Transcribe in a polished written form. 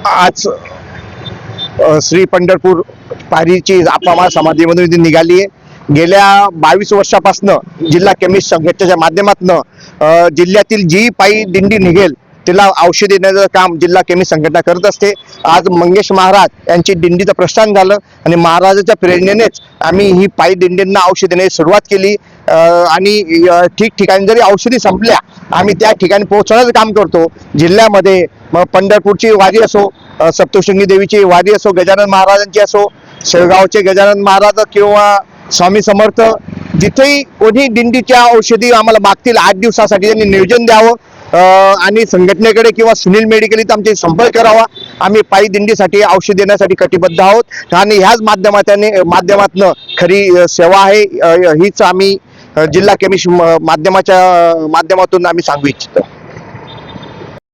आज श्री पंढरपूर पारीची आपामा समाधीमधून निघाली आहे। गेल्या 22 वर्षापासून जिल्हा केमिस्ट संघटनेच्या माध्यमातून जिल्ह्यातील जी पायी दिंडी निघेल तिला औषध देण्याचं काम जिल्हा केमिस्ट संघटना करत असते। आज मंगेश महाराज यांची दिंडीचं प्रस्थान झालं आणि महाराजाच्या प्रेरणेनेच आम्ही ही पायी दिंडींना औषध देण्याची सुरुवात केली आणि ठिकठिकाणी जरी औषधी संपल्या आम्ही त्या ठिकाणी पोहोचवण्याचं काम करतो। जिल्ह्यामध्ये मग पंढरपूरची वारी असो, सप्तशृंगी देवीची वारी असो, गजानन महाराजांची असो, शेळगावचे गजानन महाराज किंवा स्वामी समर्थ, जिथेही कोणी दिंडीच्या औषधी आम्हाला मागतील 8 दिवसासाठी त्यांनी नियोजन द्यावं आणि संघटनेकडे किंवा सुनील मेडिकल इथं आमचे संपर्क करावा। आम्ही पायी दिंडीसाठी औषध देण्यासाठी कटिबद्ध आहोत आणि ह्याच माध्यमातून खरी सेवा आहे हीच आम्ही जिल्हा केमिस्ट माध्यमातून आम्ही सांगू इच्छितो।